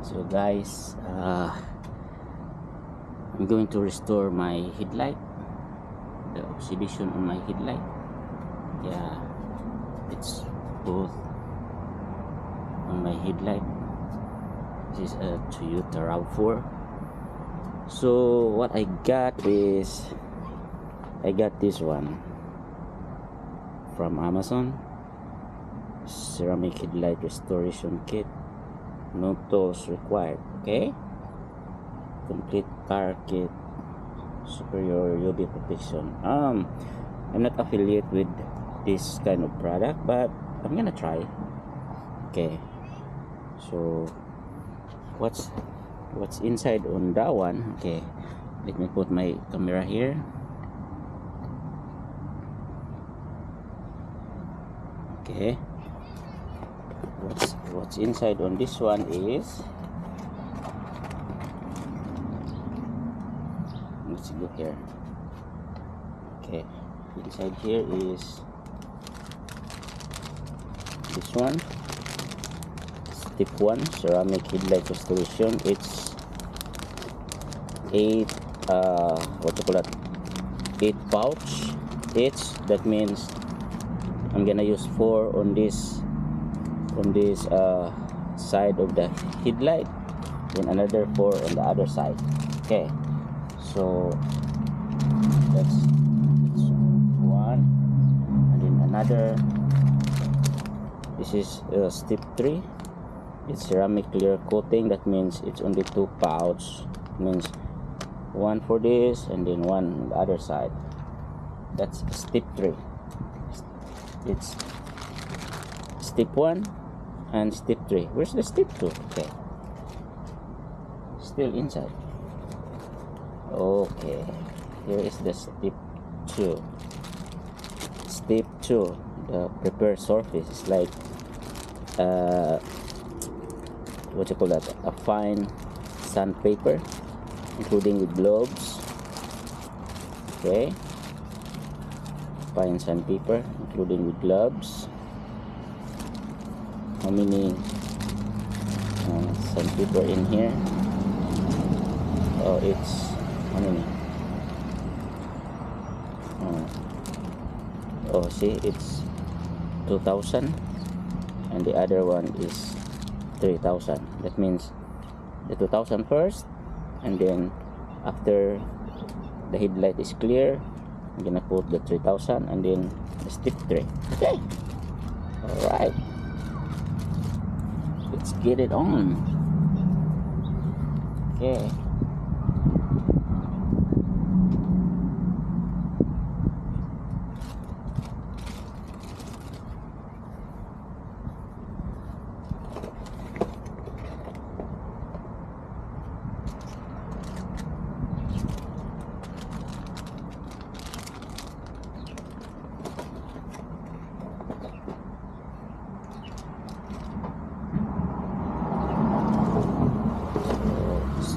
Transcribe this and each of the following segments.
So guys, I'm going to restore my headlight, the oxidation on my headlight. Yeah, it's both on my headlight. This is a Toyota RAV4. So what I got is, I got this one from Amazon, ceramic headlight restoration kit. No tools required. Okay, complete car kit, superior UV protection. I'm not affiliate with this kind of product, but I'm gonna try. Okay, so what's inside on that one? Okay, let me put my camera here. Okay, what's inside on this one is, let's look here. Okay, inside here is this one, step 1 ceramic headlight restoration. It's 8 what you call that, 8 pouch each. That means I'm gonna use 4 on this side of the headlight, then another 4 on the other side. Okay, so that's one, and then another. This is step 3. It's ceramic clear coating. That means it's only 2 pouch. It means 1 for this and then 1 on the other side. That's step 3. It's step 1 and step 3. Where's the step 2? Okay, still inside. Okay, here is the step 2. Step 2, the prepare surface is like what you call that, a fine sandpaper, including with gloves. Okay, fine sandpaper including with gloves. How many sandpaper in here? Oh, it's how many? Oh, see, it's 2,000 and the other one is 3,000. That means the 2,000 first, and then after the headlight is clear, I'm gonna put the 3,000 and then the step 3. Okay, all right, let's get it on. Okay,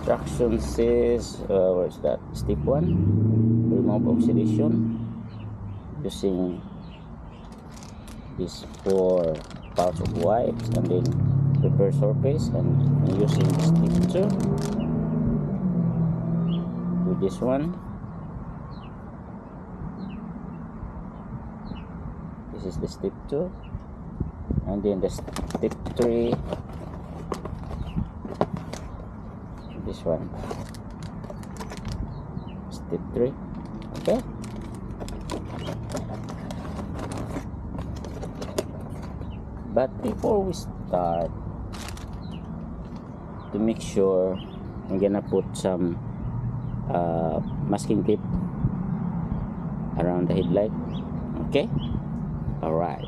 instruction says, where's that? Step 1, remove oxidation using these 4 pouch of wipes, and then prepare surface, and using step 2 with this one. This is the step 2, and then the step 3, this one, step 3. Okay, but before we start, to make sure, I'm gonna put some masking tape around the headlight. Okay, all right.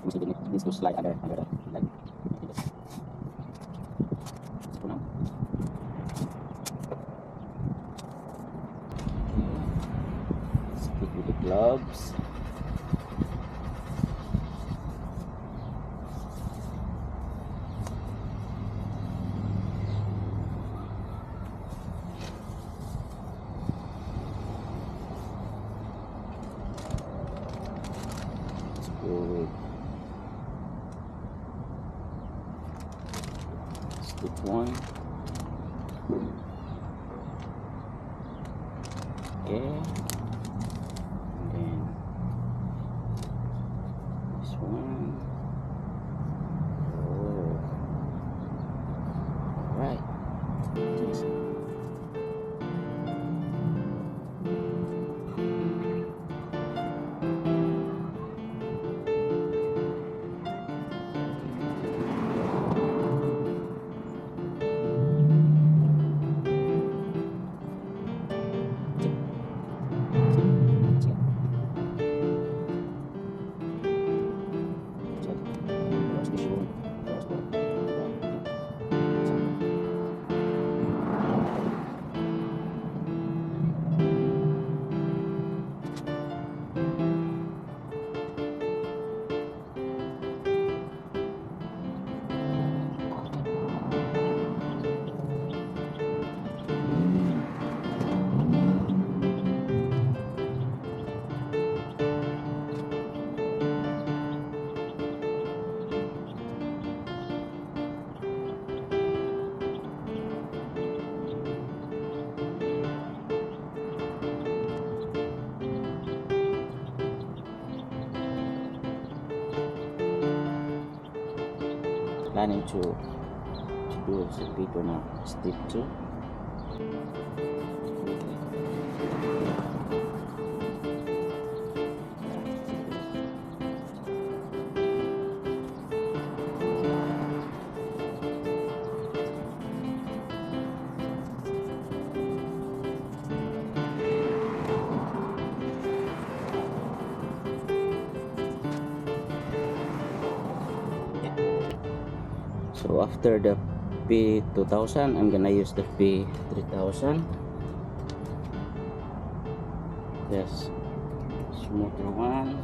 It needs to slide under the like this. For now. Stick with the gloves. go with step 1. Okay, and then this one. Oh, right. Planning to do a bit on a step 2. So after the P2000, I'm gonna use the P3000. Yes, smoother one.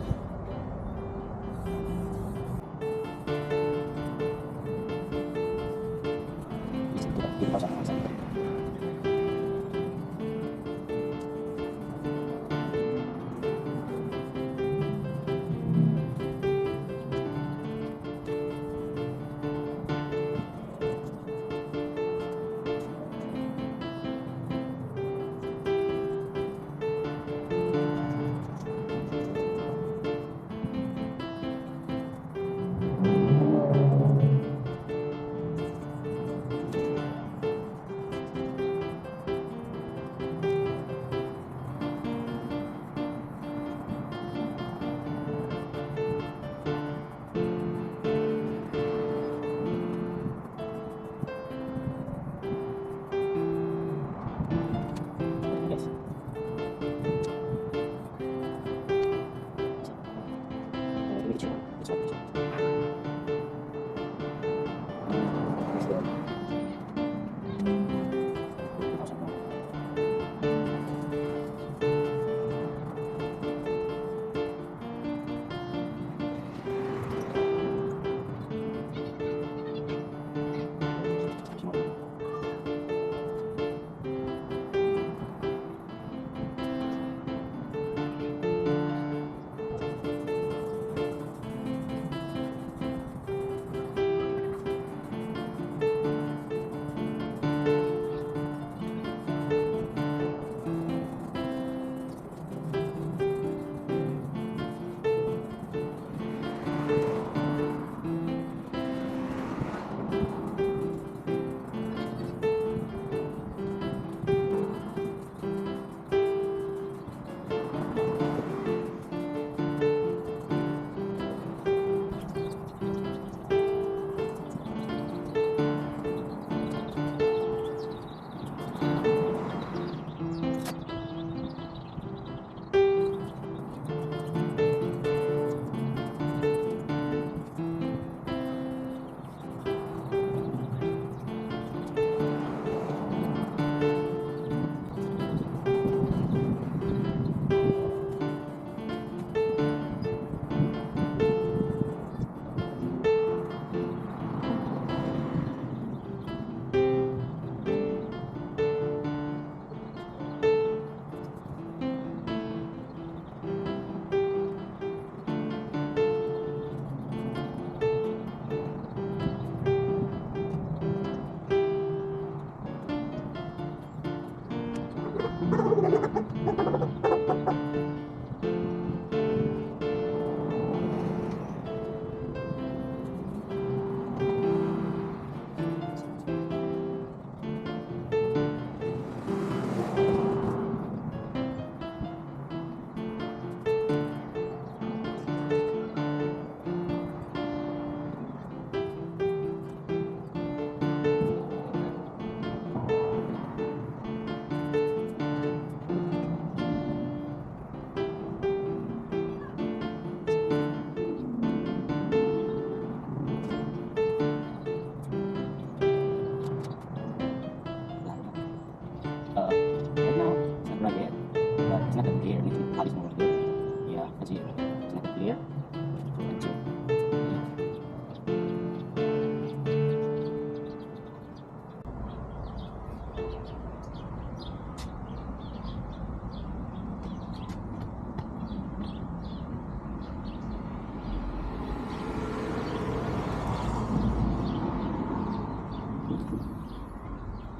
here.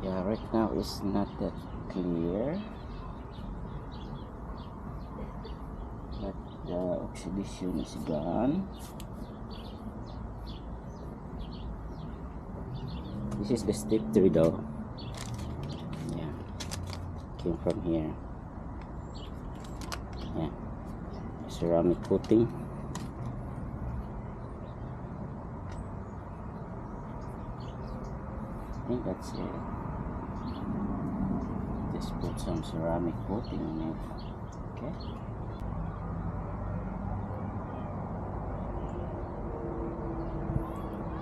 Yeah, right now it's not that clear, but the oxidation is gone. This is the step 3 though. Yeah, came from here. Yeah, ceramic coating. I think that's it. Just put some ceramic coating on it. Okay.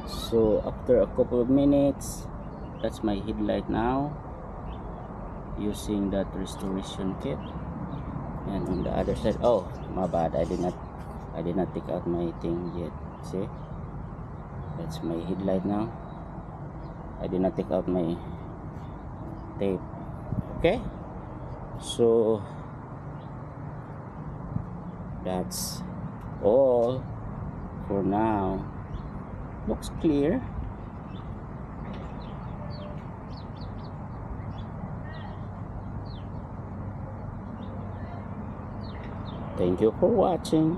So after a couple of minutes, that's my headlight now, using that restoration kit. And on the other side, oh my bad, I did not take out my thing yet. See, that's my headlight now. I did not take out my tape. Okay, so that's all for now. Looks clear. Thank you for watching.